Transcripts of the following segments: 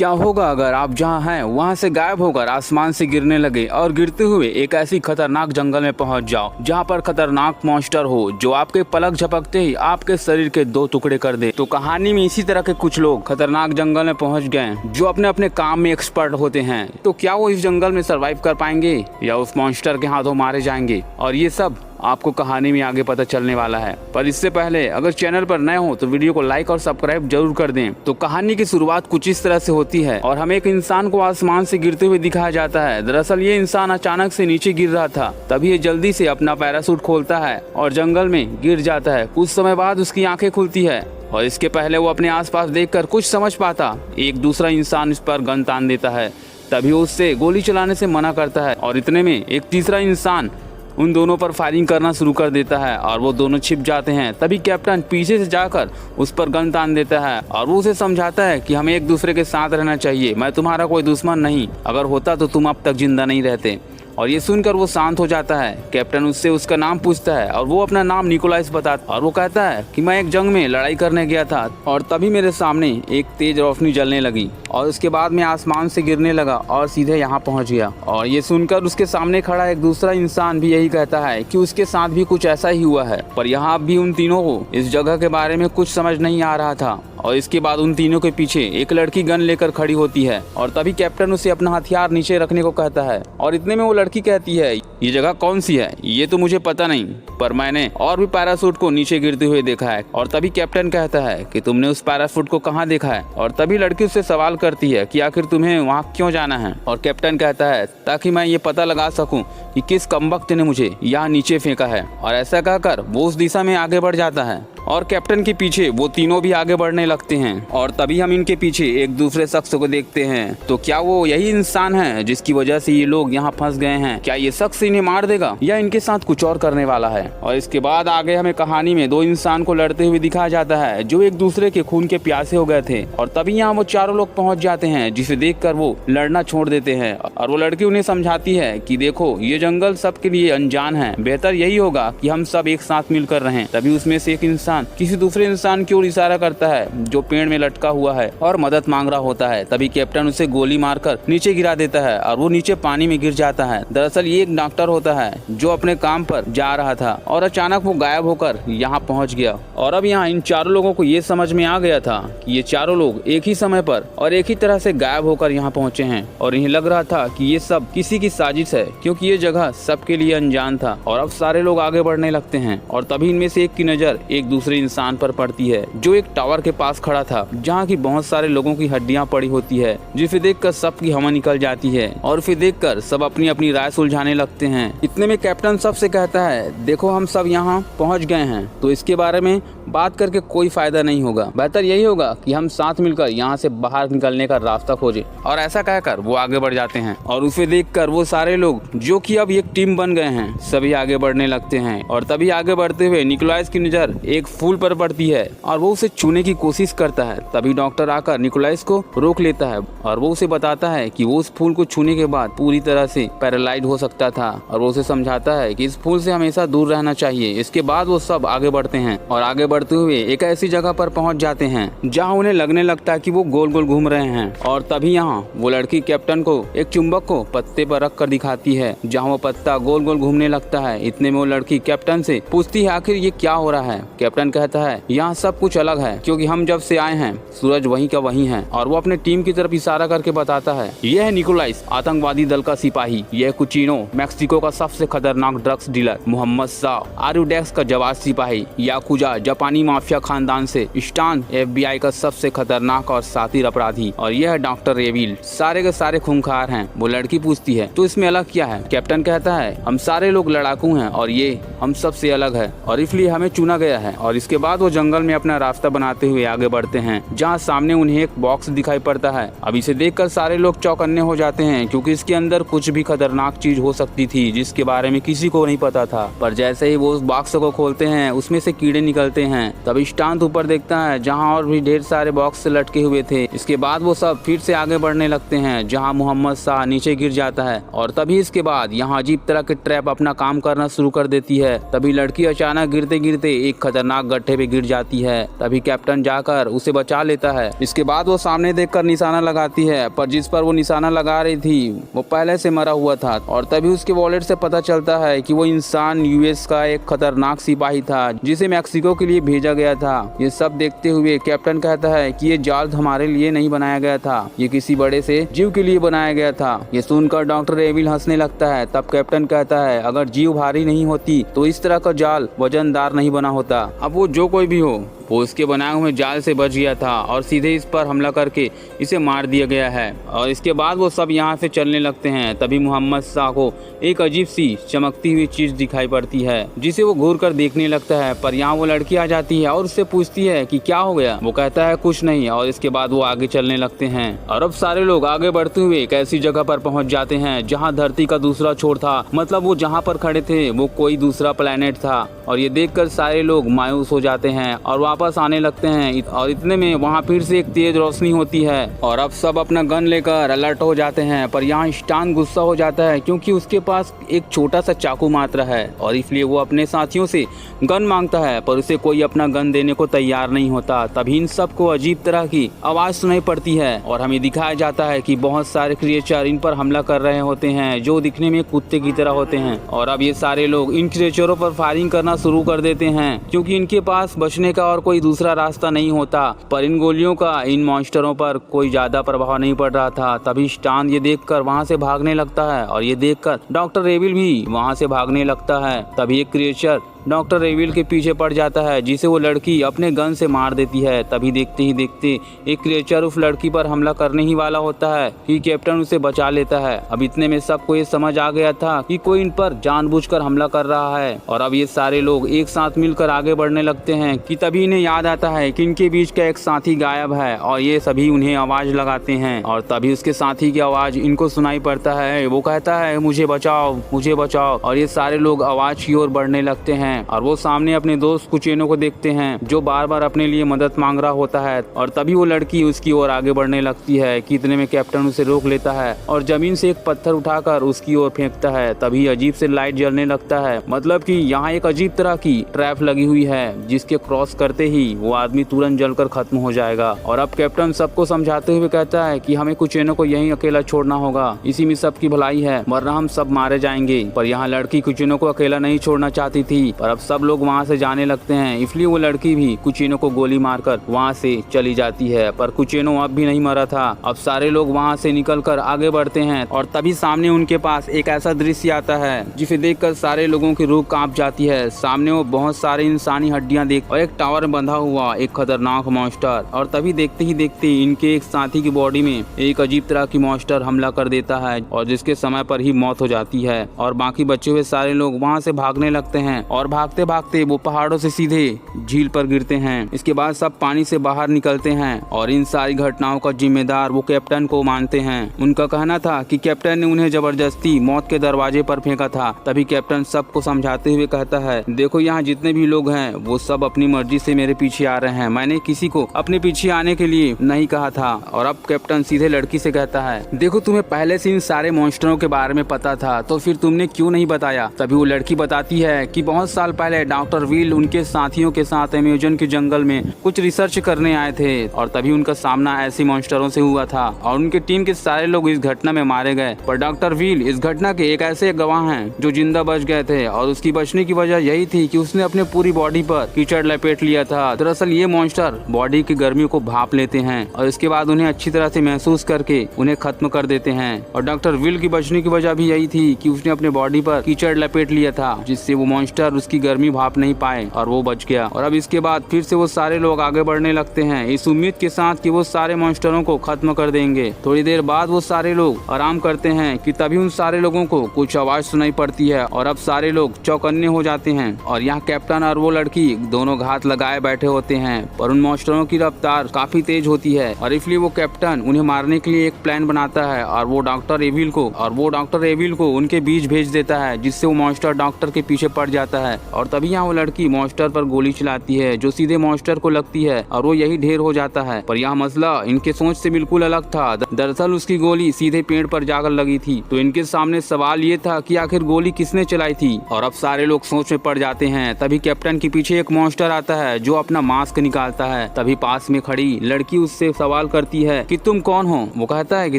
क्या होगा अगर आप जहां हैं वहां से गायब होकर आसमान से गिरने लगे और गिरते हुए एक ऐसी खतरनाक जंगल में पहुंच जाओ जहां पर खतरनाक मॉन्स्टर हो जो आपके पलक झपकते ही आपके शरीर के 2 टुकड़े कर दे। तो कहानी में इसी तरह के कुछ लोग खतरनाक जंगल में पहुंच गए जो अपने अपने काम में एक्सपर्ट होते हैं। तो क्या वो इस जंगल में सर्वाइव कर पाएंगे या उस मॉन्स्टर के हाथों मारे जाएंगे, और ये सब आपको कहानी में आगे पता चलने वाला है। पर इससे पहले अगर चैनल पर नए हो तो वीडियो को लाइक और सब्सक्राइब जरूर कर दें। तो कहानी की शुरुआत कुछ इस तरह से होती है और हमें एक इंसान को आसमान से गिरते हुए दिखाया जाता है। दरअसल ये इंसान अचानक से नीचे गिर रहा था, तभी ये जल्दी से अपना पैराशूट खोलता है और जंगल में गिर जाता है। कुछ समय बाद उसकी आंखें खुलती है और इसके पहले वो अपने आसपास देखकर कुछ समझ पाता, एक दूसरा इंसान इस पर गन तान देता है। तभी वो उससे गोली चलाने से मना करता है और इतने में एक तीसरा इंसान उन दोनों पर फायरिंग करना शुरू कर देता है और वो दोनों छिप जाते हैं। तभी कैप्टन पीछे से जाकर उस पर गन तान देता है और वो उसे समझाता है कि हमें एक दूसरे के साथ रहना चाहिए, मैं तुम्हारा कोई दुश्मन नहीं, अगर होता तो तुम अब तक जिंदा नहीं रहते। और ये सुनकर वो शांत हो जाता है। कैप्टन उससे उसका नाम पूछता है और वो अपना नाम निकोलाइस बताता और वो कहता है कि मैं एक जंग में लड़ाई करने गया था और तभी मेरे सामने एक तेज रोशनी जलने लगी और उसके बाद मैं आसमान से गिरने लगा और सीधे यहाँ पहुँच गया। और ये सुनकर उसके सामने खड़ा एक दूसरा इंसान भी यही कहता है कि उसके साथ भी कुछ ऐसा ही हुआ है। पर यहाँ भी उन तीनों को इस जगह के बारे में कुछ समझ नहीं आ रहा था। और इसके बाद उन तीनों के पीछे एक लड़की गन लेकर खड़ी होती है और तभी कैप्टन उसे अपना हथियार नीचे रखने को कहता है। और इतने में वो लड़की कहती है, ये जगह कौन सी है ये तो मुझे पता नहीं, पर मैंने और भी पैराशूट को नीचे गिरते हुए देखा है। और तभी कैप्टन कहता है कि तुमने उस पैराशूट को कहाँ देखा है। और तभी लड़की उससे सवाल करती है कि आखिर तुम्हें वहाँ क्यों जाना है। और कैप्टन कहता है ताकि मैं ये पता लगा सकूं कि किस कमबख्त ने मुझे यहाँ नीचे फेंका है। और ऐसा कहकर वो उस दिशा में आगे बढ़ जाता है और कैप्टन के पीछे वो तीनों भी आगे बढ़ने लगते हैं। और तभी हम इनके पीछे एक दूसरे शख्स को देखते हैं। तो क्या वो यही इंसान है जिसकी वजह से ये लोग यहाँ फंस गए हैं? क्या ये शख्स इन्हें मार देगा या इनके साथ कुछ और करने वाला है? और इसके बाद आगे हमें कहानी में 2 इंसान को लड़ते हुए दिखाया जाता है जो एक दूसरे के खून के प्यासे हो गए थे। और तभी यहाँ वो चारों लोग पहुँच जाते हैं जिसे देखकर वो लड़ना छोड़ देते हैं। और वो लड़की उन्हें समझाती है कि देखो ये जंगल सबके लिए अनजान है, बेहतर यही होगा कि हम सब एक साथ मिलकर रहें। तभी उसमें से एक इंसान किसी दूसरे इंसान की ओर इशारा करता है जो पेड़ में लटका हुआ है और मदद मांग रहा होता है। तभी कैप्टन उसे गोली मारकर नीचे गिरा देता है और वो नीचे पानी में गिर जाता है। दरअसल ये एक डॉक्टर होता है जो अपने काम पर जा रहा था और अचानक वो गायब होकर यहाँ पहुँच गया। और अब यहाँ इन चारों लोगों को ये समझ में आ गया था कि ये चारों लोग एक ही समय पर और एक ही तरह से गायब होकर यहाँ पहुँचे हैं। और इन्हें लग रहा था कि ये सब किसी की साजिश है क्योंकि ये जगह सबके लिए अनजान था। और अब सारे लोग आगे बढ़ने लगते हैं और तभी इनमें से एक की नजर एक दूसरे इंसान पर पड़ती है जो एक टावर के पास खड़ा था जहाँ की बहुत सारे लोगों की हड्डियां पड़ी होती है, जिसे देखकर सबकी हवा निकल जाती है और फिर देखकर सब अपनी अपनी राय सुलझाने लगते हैं। इतने में कैप्टन सबसे कहता है देखो हम सब यहाँ पहुँच गए हैं तो इसके बारे में बात करके कोई फायदा नहीं होगा, बेहतर यही होगा कि हम साथ मिलकर यहाँ से बाहर निकलने का रास्ता खोजें। और ऐसा कहकर वो आगे बढ़ जाते हैं और उसे देखकर वो सारे लोग जो कि अब एक टीम बन गए हैं सभी आगे बढ़ने लगते हैं। और तभी आगे बढ़ते हुए निकोलाइस की नजर एक फूल पर पड़ती है और वो उसे छूने की कोशिश करता है। तभी डॉक्टर आकर निकोलाइस को रोक लेता है और वो उसे बताता है कि वो उस फूल को छूने के बाद पूरी तरह से पैरालाइज हो सकता था। और वो उसे समझाता है कि इस फूल से हमेशा दूर रहना चाहिए। इसके बाद वो सब आगे बढ़ते हैं और आगे बढ़ते हुए एक ऐसी जगह पर पहुंच जाते हैं जहां उन्हें लगने लगता है कि वो गोल गोल घूम रहे हैं। और तभी यहाँ वो लड़की कैप्टन को एक चुंबक को पत्ते पर रख कर दिखाती है जहाँ वो पत्ता गोल गोल घूमने लगता है। इतने में वो लड़की कैप्टन से पूछती है आखिर ये क्या हो रहा है। कैप्टन कहता है यहाँ सब कुछ अलग है क्योंकि हम जब से आए हैं सूरज वहीं का वहीं है। और वो अपने टीम की तरफ इशारा करके बताता है यह है निकोलाइस, आतंकवादी दल का सिपाही, यह कुचिनो मैक्सिको का सबसे खतरनाक ड्रग्स डीलर, मोहम्मद शाह आरुडेक्स का जवाब सिपाही, याकुजा जापानी माफिया खानदान से, स्टान FBI का सबसे खतरनाक और सातिर अपराधी, और यह है डॉक्टर रेविल, सारे के सारे खूंखार हैं। वो लड़की पूछती है तो इसमें अलग क्या है। कैप्टन कहता है हम सारे लोग लड़ाकू हैं और ये हम सबसे अलग है और इसलिए हमें चुना गया है। और इसके बाद वो जंगल में अपना रास्ता बनाते हुए आगे बढ़ते हैं जहाँ सामने उन्हें एक बॉक्स दिखाई पड़ता है। अब इसे देखकर सारे लोग चौकन्ने हो जाते हैं क्योंकि इसके अंदर कुछ भी खतरनाक चीज हो सकती थी जिसके बारे में किसी को नहीं पता था। पर जैसे ही वो उस बॉक्स को खोलते हैं उसमें से कीड़े निकलते हैं। तब स्टांत ऊपर देखता है जहाँ और भी ढेर सारे बॉक्स लटके हुए थे। इसके बाद वो सब फिर से आगे बढ़ने लगते हैं जहाँ मोहम्मद शाह नीचे गिर जाता है। और तभी इसके बाद यहाँ अजीब तरह के ट्रैप अपना काम करना शुरू कर देती है। तभी लड़की अचानक गिरते गिरते एक खतरनाक खतरनाक गड्ढे पे गिर जाती है। तभी कैप्टन जाकर उसे बचा लेता है। इसके बाद वो सामने देखकर निशाना लगाती है, पर जिस पर वो निशाना लगा रही थी वो पहले से मरा हुआ था। और तभी उसके वॉलेट से पता चलता है कि वो इंसान यूएस का एक खतरनाक सिपाही था जिसे मैक्सिको के लिए भेजा गया था। ये सब देखते हुए कैप्टन कहता है कि ये जाल हमारे लिए नहीं बनाया गया था, ये किसी बड़े से जीव के लिए बनाया गया था। ये सुनकर डॉक्टर एविल हंसने लगता है। तब कैप्टन कहता है अगर जीव भारी नहीं होती तो इस तरह का जाल वजनदार नहीं बना होता। अब वो जो कोई भी हो, वो उसके बनाए हुए जाल से बच गया था और सीधे इस पर हमला करके इसे मार दिया गया है। और इसके बाद वो सब यहाँ से चलने लगते हैं। तभी मोहम्मद शाह को एक अजीब सी चमकती हुई चीज दिखाई पड़ती है जिसे वो घूर कर देखने लगता है। पर यहाँ वो लड़की आ जाती है और उससे पूछती है कि क्या हो गया। वो कहता है कुछ नहीं। और इसके बाद वो आगे चलने लगते हैं और अब सारे लोग आगे बढ़ते हुए एक ऐसी जगह पर पहुँच जाते हैं जहाँ धरती का दूसरा छोर था। मतलब वो जहाँ पर खड़े थे वो कोई दूसरा प्लेनेट था। और ये देखकर सारे लोग मायूस हो जाते हैं और वापस आने लगते हैं। और इतने में वहाँ फिर से एक तेज रोशनी होती है और अब सब अपना गन लेकर अलर्ट हो जाते हैं। पर यहाँ स्टान गुस्सा हो जाता है क्योंकि उसके पास एक छोटा सा चाकू मात्र है और इसलिए वो अपने साथियों से गन मांगता है, पर उसे कोई अपना गन देने को तैयार नहीं होता। तभी इन सबको अजीब तरह की आवाज सुनाई पड़ती है और हमें दिखाया जाता है कि बहुत सारे क्रिएचर इन पर हमला कर रहे होते हैं जो दिखने में कुत्ते की तरह होते हैं। और अब ये सारे लोग इन क्रिएचरों पर फायरिंग करना शुरू कर देते हैं क्योंकि इनके पास बचने का और कोई दूसरा रास्ता नहीं होता। पर इन गोलियों का इन मॉन्स्टरों पर कोई ज्यादा प्रभाव नहीं पड़ रहा था। तभी स्टान ये देखकर वहाँ से भागने लगता है और ये देखकर डॉक्टर एविल भी वहाँ से भागने लगता है। तभी एक क्रिएचर डॉक्टर एविल के पीछे पड़ जाता है जिसे वो लड़की अपने गन से मार देती है। तभी देखते ही देखते एक क्रिएचर उस लड़की पर हमला करने ही वाला होता है कि कैप्टन उसे बचा लेता है। अब इतने में सबको ये समझ आ गया था कि कोई इन पर जानबूझकर हमला कर रहा है और अब ये सारे लोग एक साथ मिलकर आगे बढ़ने लगते हैं कि तभी इन्हें याद आता है कि इनके बीच का एक साथी गायब है और ये सभी उन्हें आवाज लगाते हैं। और तभी उसके साथी की आवाज इनको सुनाई पड़ता है। वो कहता है मुझे बचाओ, मुझे बचाओ। और ये सारे लोग आवाज की ओर बढ़ने लगते हैं और वो सामने अपने दोस्त कुचेनो को देखते हैं जो बार बार अपने लिए मदद मांग रहा होता है। और तभी वो लड़की उसकी ओर आगे बढ़ने लगती है कि इतने में कैप्टन उसे रोक लेता है और जमीन से एक पत्थर उठाकर उसकी ओर फेंकता है। तभी अजीब से लाइट जलने लगता है, मतलब कि यहाँ एक अजीब तरह की ट्रैप लगी हुई है जिसके क्रॉस करते ही वो आदमी तुरंत जलकर खत्म हो जाएगा। और अब कैप्टन सबको समझाते हुए कहता है कि हमें कुचेनो को यहीं अकेला छोड़ना होगा, इसी में सबकी भलाई है, वरना हम सब मारे जाएंगे। पर यहाँ लड़की कुचेनो को अकेला नहीं छोड़ना चाहती थी। पर अब सब लोग वहाँ से जाने लगते हैं, इसलिए वो लड़की भी कुचेनो को गोली मारकर वहाँ से चली जाती है। पर कुचेनो अब भी नहीं मरा था। अब सारे लोग वहाँ से निकलकर आगे बढ़ते हैं और तभी सामने उनके पास एक ऐसा दृश्य आता है जिसे देखकर सारे लोगों की रूह कांप जाती है। सामने वो बहुत सारे इंसानी हड्डियां देख और एक टावर में बंधा हुआ एक खतरनाक मॉन्स्टर। और तभी देखते ही देखते इनके एक साथी की बॉडी में एक अजीब तरह की मॉन्स्टर हमला कर देता है और जिसके समय पर ही मौत हो जाती है। और बाकी बचे हुए सारे लोग वहाँ से भागने लगते हैं और भागते भागते वो पहाड़ों से सीधे झील पर गिरते हैं। इसके बाद सब पानी से बाहर निकलते हैं और इन सारी घटनाओं का जिम्मेदार वो कैप्टन को मानते हैं। उनका कहना था कि कैप्टन ने उन्हें जबरदस्ती मौत के दरवाजे पर फेंका था। तभी कैप्टन सबको समझाते हुए कहता है देखो यहाँ जितने भी लोग हैं वो सब अपनी मर्जी से मेरे पीछे आ रहे हैं, मैंने किसी को अपने पीछे आने के लिए नहीं कहा था। और अब कैप्टन सीधे लड़की से कहता है देखो तुम्हें पहले से इन सारे मॉन्स्टरों के बारे में पता था तो फिर तुमने क्यों नहीं बताया। तभी वो लड़की बताती है कि बहुत साल पहले डॉक्टर विल उनके साथियों के साथ अमेज़न के जंगल में कुछ रिसर्च करने आए थे और तभी उनका सामना ऐसे मॉन्स्टरों से हुआ था और उनके टीम के सारे लोग इस घटना में मारे गए। पर डॉक्टर विल इस घटना के एक ऐसे गवाह हैं जो जिंदा बच गए थे और उसकी बचने की वजह यही थी कि उसने अपने पूरी बॉडी पर कीचड़ लपेट लिया था। दरअसल ये मॉन्स्टर बॉडी की गर्मी को भाप लेते हैं और इसके बाद उन्हें अच्छी तरह से महसूस करके उन्हें खत्म कर देते हैं। और डॉक्टर विल की बचने की वजह भी यही थी कि उसने अपने बॉडी पर कीचड़ लपेट लिया था जिससे वो मॉन्स्टर उसकी गर्मी भाप नहीं पाए और वो बच गया। और अब इसके बाद फिर से वो सारे लोग आगे बढ़ने लगते हैं इस उम्मीद के साथ कि वो सारे मॉन्स्टरों को खत्म कर देंगे। थोड़ी देर बाद वो सारे लोग आराम करते हैं कि तभी उन सारे लोगों को कुछ आवाज सुनाई पड़ती है और अब सारे लोग चौकन्ने हो जाते हैं। और यहाँ कैप्टन और वो लड़की दोनों घात लगाए बैठे होते हैं पर उन मॉन्स्टरों की रफ्तार काफी तेज होती है और इसलिए वो कैप्टन उन्हें मारने के लिए एक प्लान बनाता है और वो डॉक्टर एविल को उनके बीच भेज देता है जिससे वो मॉन्स्टर डॉक्टर के पीछे पड़ जाता है और तभी यहाँ वो लड़की मॉन्स्टर पर गोली चलाती है जो सीधे मॉन्स्टर को लगती है और वो यही ढेर हो जाता है। पर यह मसला इनके सोच से बिल्कुल अलग था। दरअसल उसकी गोली सीधे पेड़ पर जाकर लगी थी। तो इनके सामने सवाल ये था कि आखिर गोली किसने चलाई थी। और अब सारे लोग सोच में पड़ जाते हैं। तभी कैप्टन के पीछे एक मॉन्स्टर आता है जो अपना मास्क निकालता है। तभी पास में खड़ी लड़की उससे सवाल करती है कि तुम कौन हो। वो कहता है कि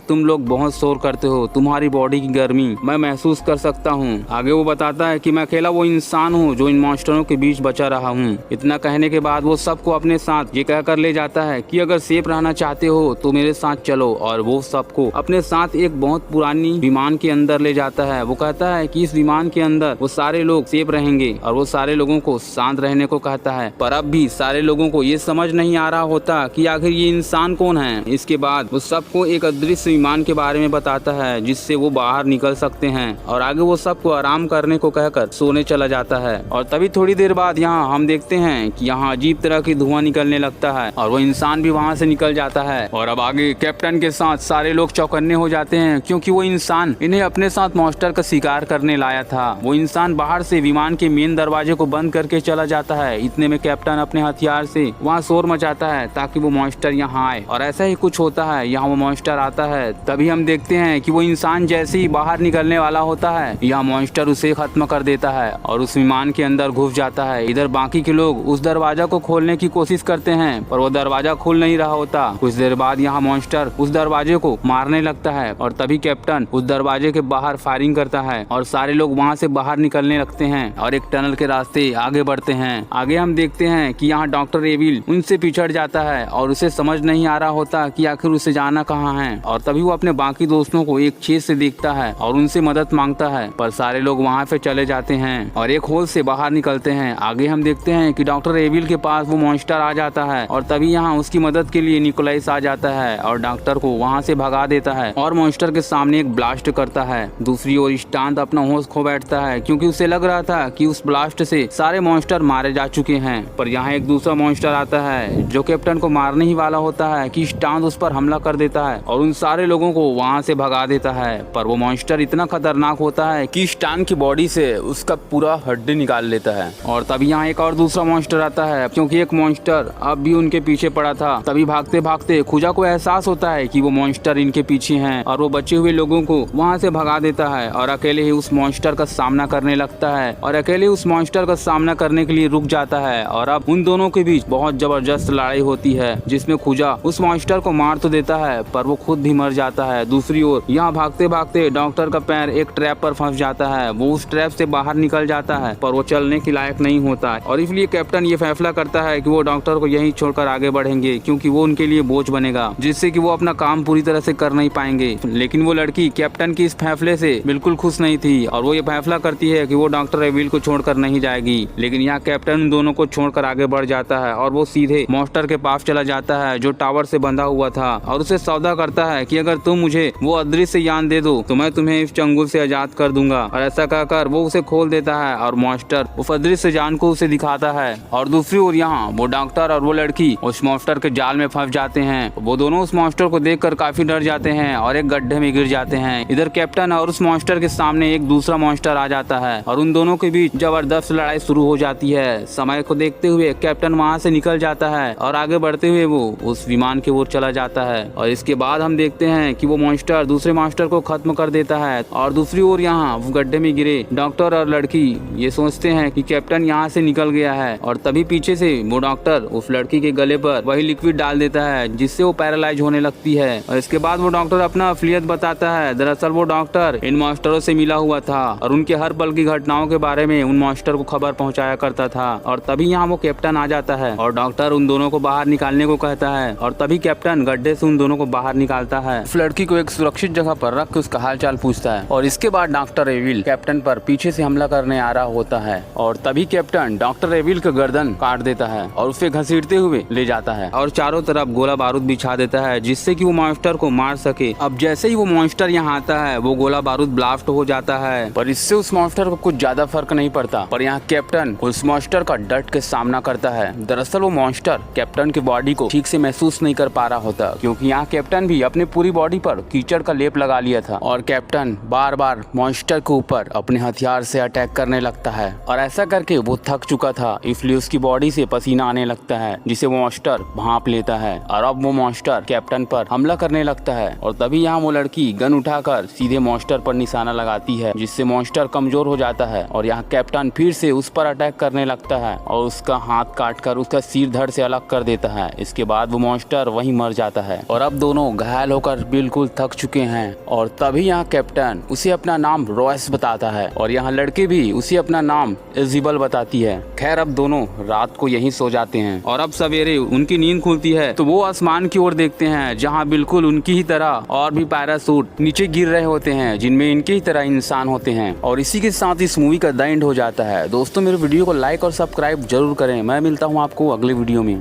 तुम लोग बहुत शोर करते हो, तुम्हारी बॉडी की गर्मी मैं महसूस कर सकता हूँ। आगे वो बताता है कि मैं अकेला वो इंसान हूँ जो इन मॉन्स्टरों के बीच बचा रहा हूँ। इतना कहने के बाद वो सबको अपने साथ ये कहकर ले जाता है कि अगर सेफ रहना चाहते हो तो मेरे साथ चलो। और वो सबको अपने साथ एक बहुत पुरानी विमान के अंदर ले जाता है। वो कहता है कि इस विमान के अंदर वो सारे लोग सेफ रहेंगे और वो सारे लोगों को शांत रहने को कहता है। पर अब भी सारे लोगों को ये समझ नहीं आ रहा होता कि आखिर ये इंसान कौन है। इसके बाद वो सबको एक अदृश्य विमान के बारे में बताता है जिससे वो बाहर निकल सकते हैं और आगे वो सबको आराम करने को कहकर सोने चला जाता है। और तभी थोड़ी देर बाद यहाँ हम देखते हैं कि यहाँ अजीब तरह की धुआं निकलने लगता है और वो इंसान भी वहाँ से निकल जाता है। और अब आगे कैप्टन के साथ सारे लोग चौकन्ने हो जाते हैं क्योंकि वो इंसान इन्हें अपने साथ मॉन्स्टर का शिकार करने लाया था। वो इंसान बाहर से विमान के मेन दरवाजे को बंद करके चला जाता है। इतने में कैप्टन अपने हथियार से वहाँ शोर मचाता है ताकि वो मॉन्स्टर यहाँ आए और ऐसा ही कुछ होता है। यहाँ वो मॉन्स्टर आता है। तभी हम देखते हैं कि वो इंसान जैसे ही बाहर निकलने वाला होता है यह मॉन्स्टर उसे खत्म कर देता है और उस विमान के अंदर घुस जाता है। इधर बाकी के लोग उस दरवाजा को खोलने की कोशिश करते हैं पर वो दरवाजा खुल नहीं रहा होता। कुछ देर बाद यहाँ मॉन्स्टर उस दरवाजे को मारने लगता है और तभी कैप्टन उस दरवाजे के बाहर फायरिंग करता है और सारे लोग वहाँ से बाहर निकलने लगते हैं और एक टनल के रास्ते आगे बढ़ते हैं। आगे हम देखते हैं कि यहाँ डॉक्टर एविल उनसे पिछड़ जाता है और उसे समझ नहीं आ रहा होता कि आखिर उसे जाना कहाँ है। और तभी वो अपने बाकी दोस्तों को एक छेद से देखता है और उनसे मदद मांगता है पर सारे लोग वहाँ पे चले जाते हैं और एक होल से बाहर निकलते हैं। आगे हम देखते हैं कि डॉक्टर एविल के पास वो मॉन्स्टर आ जाता है और तभी यहाँ उसकी मदद के लिए निकोलस आ जाता है और डॉक्टर को वहाँ से भगा देता है और मॉन्स्टर के सामने एक ब्लास्ट करता है। दूसरी ओर स्टांत अपना होश खो बैठता है क्योंकि उसे लग रहा था कि उस ब्लास्ट से सारे मॉन्स्टर मारे जा चुके हैं। पर यहाँ एक दूसरा मॉन्स्टर आता है जो कैप्टन को मारने ही वाला होता है कि स्टांत उस पर हमला कर देता है और उन सारे लोगों को वहाँ से भगा देता है। पर वो मॉन्स्टर इतना खतरनाक होता है कि स्टान की बॉडी से उसका पूरा हड्डी निकाल लेता है। और तभी यहाँ एक और दूसरा मॉन्स्टर आता है क्योंकि एक मॉन्स्टर अब भी उनके पीछे पड़ा था। तभी भागते भागते खुजा को एहसास होता है कि वो मॉन्स्टर इनके पीछे हैं और वो बचे हुए लोगों को वहाँ से भगा देता है और अकेले ही उस मॉन्स्टर का सामना करने लगता है और अकेले उस मॉन्स्टर का सामना करने के लिए रुक जाता है। और अब उन दोनों के बीच बहुत जबरदस्त लड़ाई होती है जिसमें खुजा उस मॉन्स्टर को मार तो देता है पर वो खुद भी मर जाता है। दूसरी ओर यहाँ भागते भागते डॉक्टर का पैर एक ट्रैप पर फंस जाता है। वो उस ट्रैप से बाहर निकल जाता है पर वो चलने के लायक नहीं होता है और इसलिए कैप्टन ये फैसला करता है कि वो डॉक्टर को यहीं छोड़कर आगे बढ़ेंगे क्योंकि वो उनके लिए बोझ बनेगा जिससे कि वो अपना काम पूरी तरह से कर नहीं पाएंगे। लेकिन वो लड़की कैप्टन की इस फैसले से बिल्कुल खुश नहीं थी और वो ये फैसला करती है कि वो डॉक्टर एविल को छोड़कर नहीं जाएगी। लेकिन यहाँ कैप्टन उन दोनों को छोड़कर आगे बढ़ जाता है और वो सीधे मॉन्स्टर के पास चला जाता है जो टावर से बंधा हुआ था और उसे सौदा करता है कि अगर तुम मुझे वो अदृश्य यान दे दो तो मैं तुम्हें इस चंगुल से आजाद कर दूंगा। और ऐसा कहकर वो उसे खोल देता है और मॉन्स्टर उस अदृश्य जान को उसे दिखाता है। और दूसरी ओर यहाँ वो डॉक्टर और वो लड़की उस मॉन्स्टर के जाल में फंस जाते हैं। वो दोनों उस मॉन्स्टर को देखकर काफी डर जाते हैं और एक गड्ढे में गिर जाते हैं। इधर कैप्टन और उस मॉन्स्टर के सामने एक दूसरा मॉन्स्टर आ जाता है और उन दोनों के बीच जबरदस्त लड़ाई शुरू हो जाती है। समय को देखते हुए कैप्टन वहाँ से निकल जाता है और आगे बढ़ते हुए वो उस विमान की ओर चला जाता है। और इसके बाद हम देखते हैं कि वो मॉन्स्टर दूसरे मॉन्स्टर को खत्म कर देता है। और दूसरी ओर यहाँ वो गड्ढे में गिरे डॉक्टर और लड़की ये सोचते हैं कि कैप्टन यहाँ से निकल गया है और तभी पीछे से वो डॉक्टर उस लड़की के गले पर वही लिक्विड डाल देता है जिससे वो पैरालाइज होने लगती है। और इसके बाद वो डॉक्टर अपना असलियत बताता है। दरअसल वो डॉक्टर इन मॉन्स्टरों से मिला हुआ था और उनके हर पल की घटनाओं के बारे में उन मॉन्स्टर को खबर पहुंचाया करता था। और तभी यहाँ वो कैप्टन आ जाता है और डॉक्टर उन दोनों को बाहर निकालने को कहता है और तभी कैप्टन गड्ढे से उन दोनों को बाहर निकालता है। उस लड़की को एक सुरक्षित जगह पर रख के उसका हालचाल पूछता है और इसके बाद डॉक्टर एविल कैप्टन पर पीछे से हमला करने आ रहा होता है और तभी कैप्टन डॉक्टर एविल का गर्दन काट देता है और उसे घसीटते हुए ले जाता है और चारों तरफ गोला बारूद बिछा देता है जिससे कि वो मॉन्स्टर को मार सके। अब जैसे ही वो मॉन्स्टर यहाँ आता है वो गोला बारूद ब्लास्ट हो जाता है पर इससे उस मॉन्स्टर को कुछ ज्यादा फर्क नहीं पड़ता। पर यहाँ कैप्टन उस मॉन्स्टर का डट के सामना करता है। दरअसल वो मॉन्स्टर कैप्टन की बॉडी को ठीक से महसूस नहीं कर पा रहा होता क्योंकि यहाँ कैप्टन भी अपनी पूरी बॉडी पर कीचड़ का लेप लगा लिया था और कैप्टन बार बार मॉन्स्टर के ऊपर अपने हथियार से अटैक करने लगता है है और ऐसा करके वो थक चुका था, इसलिए उसकी बॉडी से पसीना आने लगता है जिसे वो मॉन्स्टर भांप लेता है और अब वो मॉन्स्टर कैप्टन पर हमला करने लगता है। और तभी यहाँ वो लड़की गन उठाकर सीधे मॉन्स्टर पर निशाना लगाती है जिससे मॉन्स्टर कमजोर हो जाता है और यहाँ कैप्टन फिर से उस पर अटैक करने लगता है और उसका हाथ काटकर उसका सिर धड़ से अलग कर देता है। इसके बाद वो मॉन्स्टर वहीं मर जाता है और अब दोनों घायल होकर बिल्कुल थक चुके हैं। और तभी यहाँ कैप्टन उसे अपना नाम रॉयस बताता है और यहाँ लड़की भी उसे अपना नाम इज़ेबल बताती है। खैर अब दोनों रात को यहीं सो जाते हैं और अब सवेरे उनकी नींद खुलती है तो वो आसमान की ओर देखते हैं जहाँ बिल्कुल उनकी ही तरह और भी पैराशूट नीचे गिर रहे होते हैं जिनमें इनकी ही तरह इंसान होते हैं। और इसी के साथ इस मूवी का द एंड हो जाता है। दोस्तों मेरे वीडियो को लाइक और सब्सक्राइब जरूर करें। मैं मिलता हूँ आपको अगले वीडियो में।